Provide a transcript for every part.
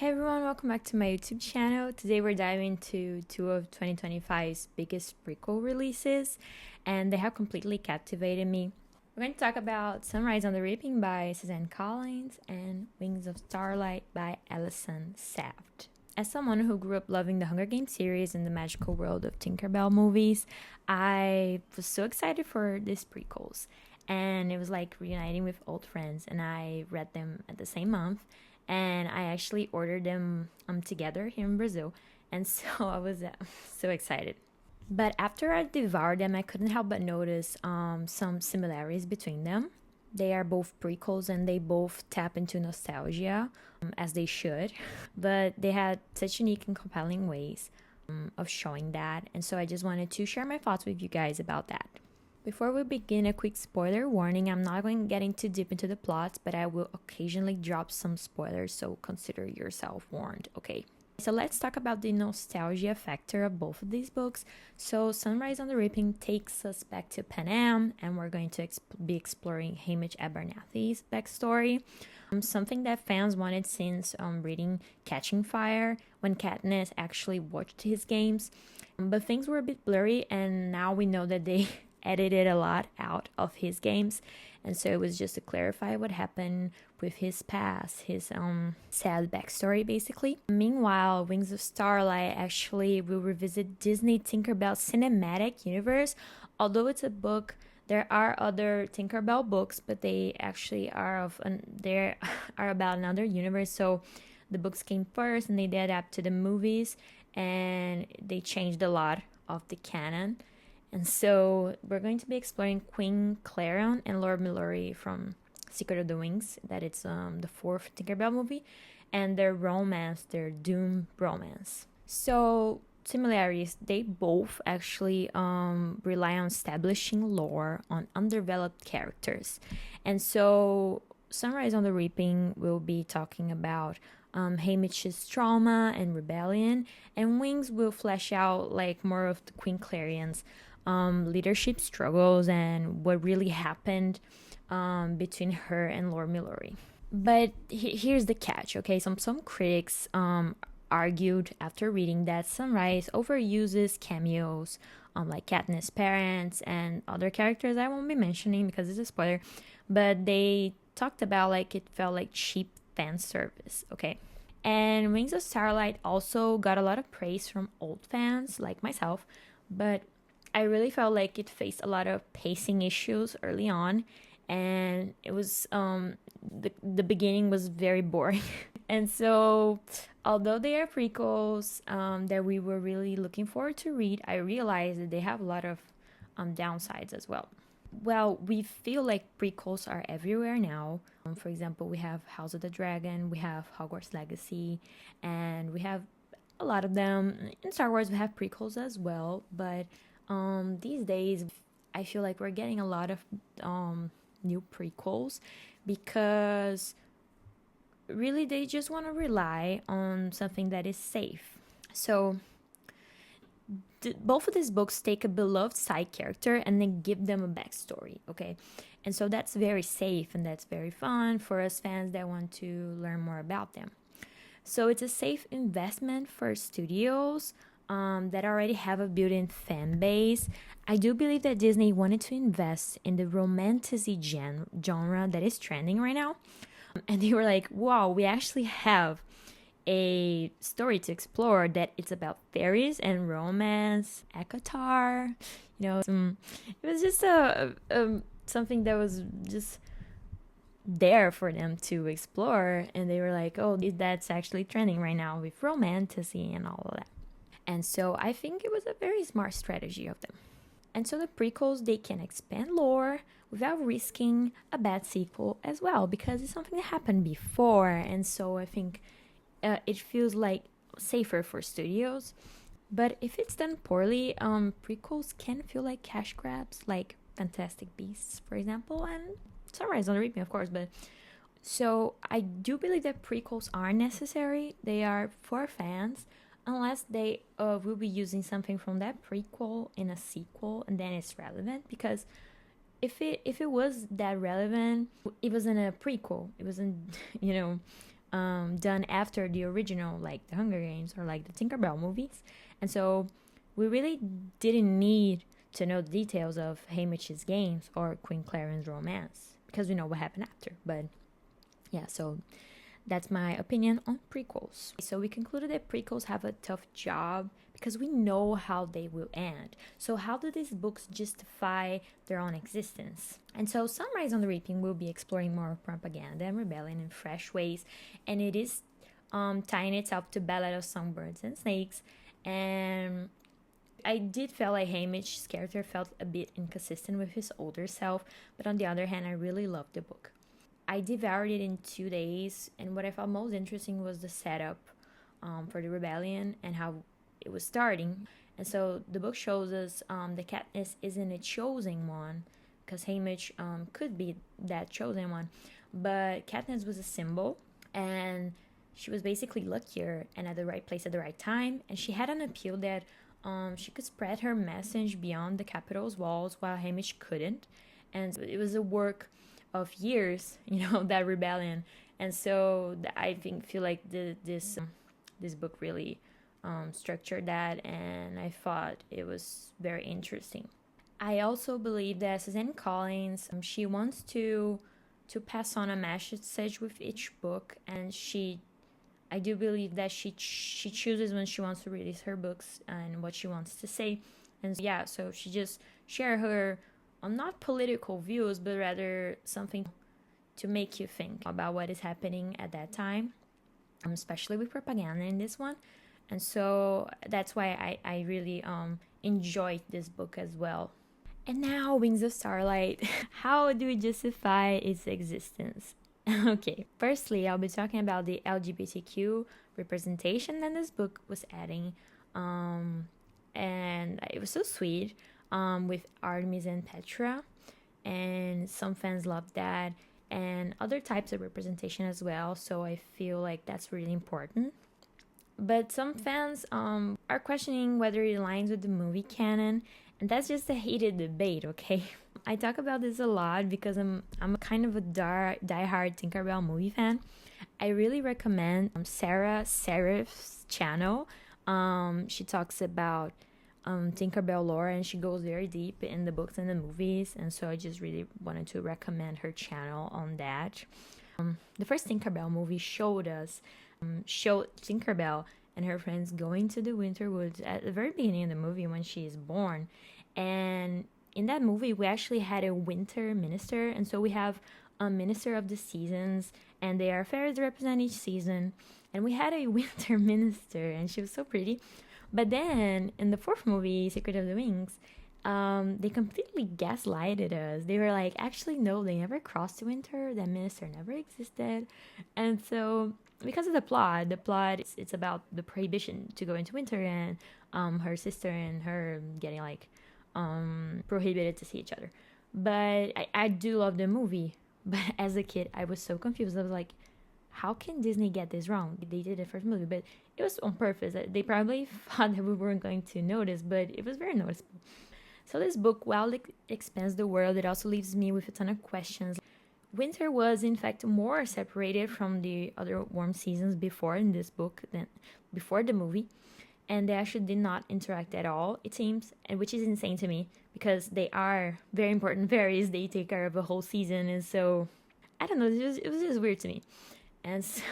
Hey everyone, welcome back to my YouTube channel. Today we're diving into two of 2025's biggest prequel releases, and they have completely captivated me. We're going to talk about Sunrise on the Reaping by Suzanne Collins and Wings of Starlight by Alison Saft. As someone who grew up loving the Hunger Games series and the magical world of Tinkerbell movies, I was so excited for these prequels. And it was like reuniting with old friends, and I read them at the same month, and I actually ordered them together here in Brazil, and so I was so excited. But after I devoured them, I couldn't help but notice some similarities between them. They are both prequels and they both tap into nostalgia, as they should, but they had such unique and compelling ways of showing that, and so I just wanted to share my thoughts with you guys about that. Before we begin, a quick spoiler warning. I'm not going to get too deep into the plots, but I will occasionally drop some spoilers, so consider yourself warned, okay? So let's talk about the nostalgia factor of both of these books. So Sunrise on the Reaping takes us back to Pan Am, and we're going to be exploring haymitch Abernathy's backstory. Something that fans wanted since reading Catching Fire, when Katniss actually watched his games. But things were a bit blurry, and now we know that they edited a lot out of his games, and so it was just to clarify what happened with his past, his sad backstory basically. Meanwhile, Wings of Starlight actually will revisit Disney Tinkerbell cinematic universe. Although it's a book, there are other Tinkerbell books, but they actually are about another universe. So the books came first and they adapt to the movies, and they changed a lot of the canon. And so we're going to be exploring Queen Clarion and Lord Milori from Secret of the Wings, that it's the fourth Tinkerbell movie, and their romance, their doom romance. So similarities, they both actually rely on establishing lore on undeveloped characters. And so Sunrise on the Reaping will be talking about haymitch's trauma and rebellion, and Wings will flesh out like more of the Queen Clarion's leadership struggles and what really happened between her and Lord Milori. But here's the catch, okay? Some critics argued after reading that Sunrise overuses cameos like Katniss' parents and other characters I won't be mentioning because it's a spoiler, but they talked about like it felt like cheap fan service, okay? And Wings of Starlight also got a lot of praise from old fans like myself, but I really felt like it faced a lot of pacing issues early on, and it was the beginning was very boring. And so although they are prequels that we were really looking forward to read, I realized that they have a lot of downsides as well. Well, we feel like prequels are everywhere now. For example, we have House of the Dragon, we have Hogwarts Legacy, and we have a lot of them. In Star Wars, we have prequels as well, but these days, I feel like we're getting a lot of new prequels because really they just want to rely on something that is safe. So both of these books take a beloved side character and then give them a backstory, okay? And so that's very safe and that's very fun for us fans that want to learn more about them. So it's a safe investment for studios that already have a built-in fan base. I do believe that Disney wanted to invest in the romantasy genre that is trending right now. And they were like, wow, we actually have a story to explore that it's about fairies and romance, ACOTAR. It was just something that was just there for them to explore. And they were like, oh, that's actually trending right now with romantasy and all of that. And so I think it was a very smart strategy of them. And so the prequels, they can expand lore without risking a bad sequel as well, because it's something that happened before. And so I think it feels like safer for studios. But if it's done poorly, prequels can feel like cash grabs, like Fantastic Beasts, for example, and Sunrise on the Reaping, of course. But so I do believe that prequels are necessary. They are for fans, unless they will be using something from that prequel in a sequel, and then it's relevant. Because if it was that relevant, it wasn't a prequel. It wasn't, done after the original, like the Hunger Games or like the Tinkerbell movies. And so we really didn't need to know the details of haymitch's games or Queen Clarion's romance because we know what happened after. But yeah, so that's my opinion on prequels. So we concluded that prequels have a tough job because we know how they will end. So how do these books justify their own existence? And so Sunrise on the Reaping will be exploring more propaganda and rebellion in fresh ways, and it is tying itself to Ballad of Songbirds and Snakes. And I did feel like haymitch's character felt a bit inconsistent with his older self, but on the other hand, I really loved the book. I devoured it in 2 days, and what I found most interesting was the setup for the rebellion and how it was starting. And so the book shows us that Katniss isn't a chosen one, because haymitch could be that chosen one, but Katniss was a symbol, and she was basically luckier and at the right place at the right time, and she had an appeal that she could spread her message beyond the capital's walls while haymitch couldn't. And it was a work of years, that rebellion. And so I feel like this book really structured that, and I thought it was very interesting. I also believe that Suzanne Collins, she wants to pass on a message with each book, and I do believe that she chooses when she wants to release her books and what she wants to say. And so she just share her not political views, but rather something to make you think about what is happening at that time, especially with propaganda in this one. And so that's why I really enjoyed this book as well. And now, Wings of Starlight. How do we justify its existence? Okay, firstly, I'll be talking about the LGBTQ representation that this book was adding. And it was so sweet with Artemis and Petra. And some fans loved that. And other types of representation as well. So I feel like that's really important. But some fans are questioning whether it aligns with the movie canon. And that's just a heated debate, okay? I talk about this a lot because I'm kind of a diehard Tinkerbell movie fan. I really recommend Sarah Serif's channel. She talks about Tinkerbell lore, and she goes very deep in the books and the movies. And so I just really wanted to recommend her channel on that. The first Tinkerbell movie showed Tinkerbell and her friends going to the winter woods at the very beginning of the movie when she is born. And in that movie, we actually had a winter minister. And so we have a minister of the seasons, and they are fairies represent each season. And we had a winter minister, and she was so pretty. But then in the fourth movie, Secret of the Wings, they completely gaslighted us. They were like, actually, no, they never crossed the winter. That minister never existed. And so because of the plot, it's about the prohibition to go into winter, and her sister and her getting like prohibited to see each other. But I do love the movie. But as a kid, I was so confused. I was like, how can Disney get this wrong? They did the first movie, but it was on purpose. They probably thought that we weren't going to notice, but it was very noticeable. So this book, while it expands the world, it also leaves me with a ton of questions. Winter was, in fact, more separated from the other warm seasons before in this book than before the movie. And they actually did not interact at all, it seems, and which is insane to me because they are very important fairies. They take care of a whole season, and so I don't know. It was just weird to me. And so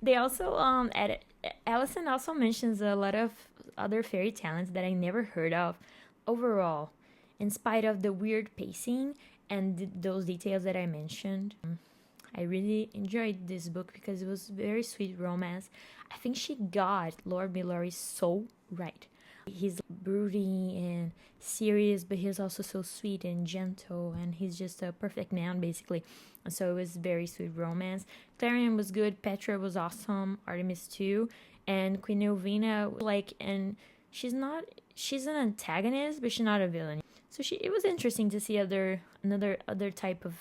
they also Allison also mentions a lot of other fairy talents that I never heard of. Overall, in spite of the weird pacing and those details that I mentioned, I really enjoyed this book because it was very sweet romance. I think she got Lord Milori so right. He's broody and serious, but he's also so sweet and gentle, and he's just a perfect man, basically. So it was very sweet romance. Clarion was good, Petra was awesome, Artemis too, and Queen Elvina, and she's an antagonist, but she's not a villain. So it was interesting to see another type of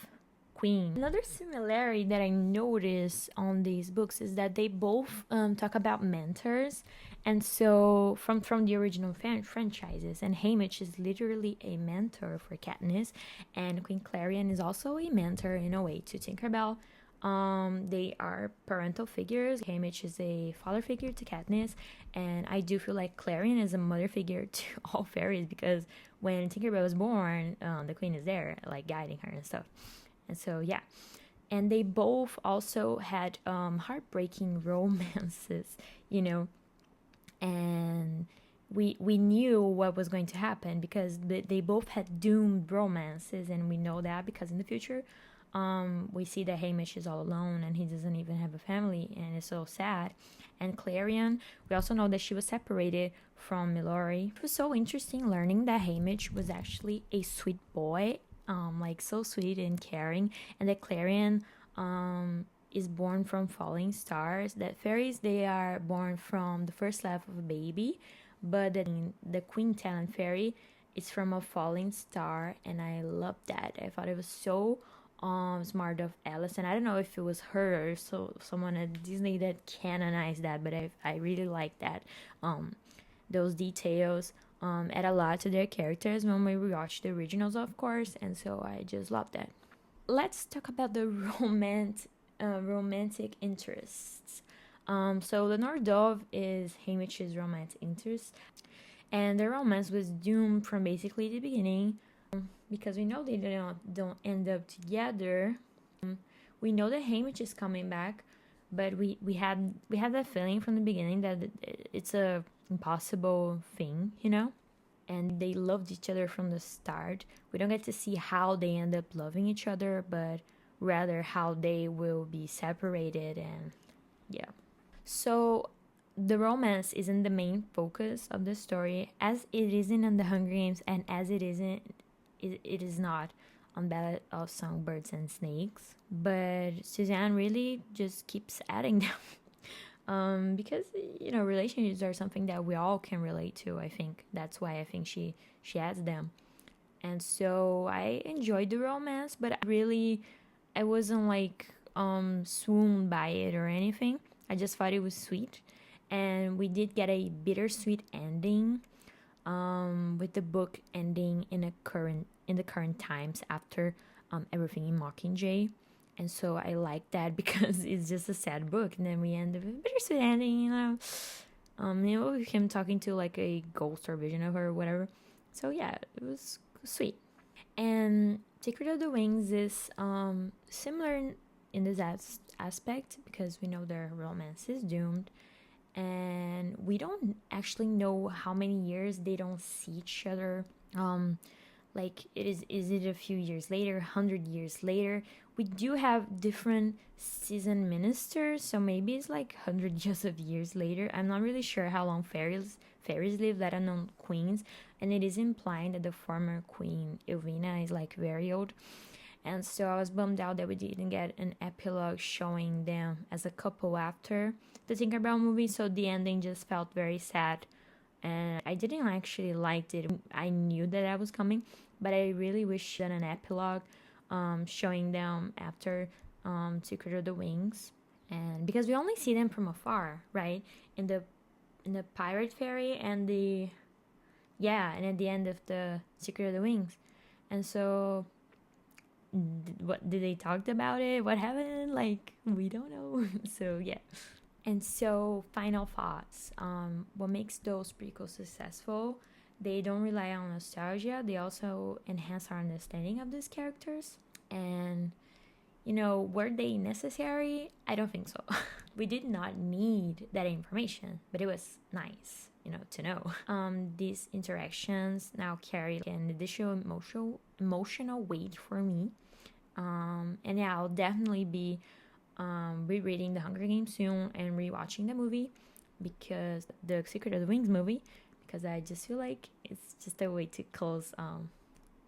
queen. Another similarity that I noticed on these books is that they both talk about mentors. And so from the original franchises, and haymitch is literally a mentor for Katniss, and Queen Clarion is also a mentor in a way to Tinkerbell. They are parental figures. haymitch is a father figure to Katniss, and I do feel like Clarion is a mother figure to all fairies, because when Tinkerbell was born, the queen is there, like guiding her and stuff. And so yeah, and they both also had heartbreaking romances, you know, and we knew what was going to happen because they both had doomed romances, and we know that because in the future we see that haymitch is all alone and he doesn't even have a family, and it's so sad. And Clarion, we also know that she was separated from Milori. It was so interesting learning that haymitch was actually a sweet boy, like so sweet and caring, and that Clarion is born from falling stars. That fairies, they are born from the first life of a baby, but the queen talent fairy is from a falling star, and I love that. I thought it was so smart of Alice, and I don't know if it was her or so someone at Disney that canonized that, but I really like that. Those details add a lot to their characters when we rewatch the originals, of course, and so I just love that. Let's talk about the romantic interests. So Lenore Dove is haymitch's romantic interest, and their romance was doomed from basically the beginning, because we know they don't end up together. We know that haymitch is coming back, but we had that feeling from the beginning that it's a impossible thing, you know. And they loved each other from the start. We don't get to see how they end up loving each other, but rather how they will be separated. And yeah, so the romance isn't the main focus of the story, as it isn't in the Hunger Games, and as it is not on Ballad of Songbirds and Snakes. But Suzanne really just keeps adding them. Because relationships are something that we all can relate to. I think that's why I think she adds them. And so I enjoyed the romance, but I wasn't like swooned by it or anything. I just thought it was sweet, and we did get a bittersweet ending, with the book ending in the current times after everything in Mockingjay. And so I like that because it's just a sad book, and then we end with a bittersweet ending, with him talking to like a ghost or vision of her or whatever. So yeah, it was sweet. And Secret of the Wings is similar in this aspect, because we know their romance is doomed, and we don't actually know how many years they don't see each other. Like, is it a few years later, 100 years later? We do have different season ministers, so maybe it's like 100 years later. I'm not really sure how long fairies live, let alone queens, and it is implying that the former queen Ilvina is like very old. And so I was bummed out that we didn't get an epilogue showing them as a couple after the Tinkerbell movie, so the ending just felt very sad, and I didn't actually like it. I knew that was coming, but I really wish that an epilogue showing them after Secret of the Wings, and because we only see them from afar, right? In the Pirate Fairy and and at the end of the Secret of the Wings. And so what did they talk about it? What happened? Like, we don't know. So yeah. And so, final thoughts. What makes those prequels successful? They don't rely on nostalgia. They also enhance our understanding of these characters. And, were they necessary? I don't think so. We did not need that information, but it was nice, to know. These interactions now carry an additional emotional weight for me. And yeah, I'll definitely be rereading The Hunger Games soon and rewatching the movie, because the Secret of the Wings movie, because I just feel like it's just a way to close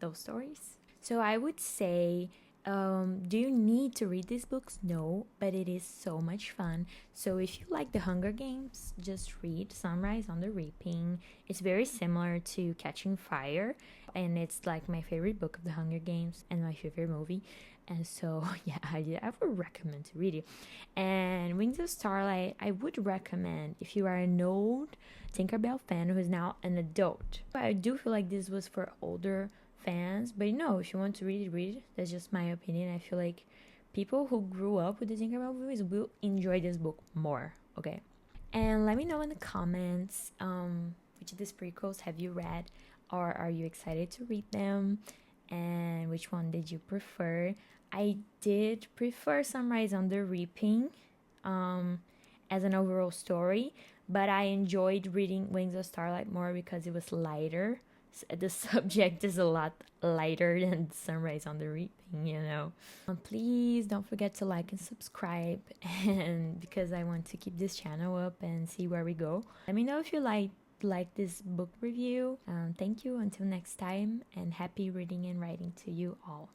those stories. So I would say, do you need to read these books? No, but it is so much fun. So if you like The Hunger Games, just read Sunrise on the Reaping. It's very similar to Catching Fire, and it's like my favorite book of The Hunger Games and my favorite movie. And so, yeah, I would recommend to read it. And Wings of Starlight, I would recommend if you are an old Tinkerbell fan who is now an adult. But I do feel like this was for older fans. But if you want to read it, read it. That's just my opinion. I feel like people who grew up with the Tinkerbell movies will enjoy this book more, okay? And let me know in the comments which of these prequels have you read, or are you excited to read them, and which one did you prefer. I did prefer Sunrise on the Reaping as an overall story, but I enjoyed reading Wings of Starlight more because it was lighter. The subject is a lot lighter than Sunrise on the Reaping, you know. Please don't forget to like and subscribe, and because I want to keep this channel up and see where we go. Let me know if you like this book review. Thank you, until next time, and happy reading and writing to you all.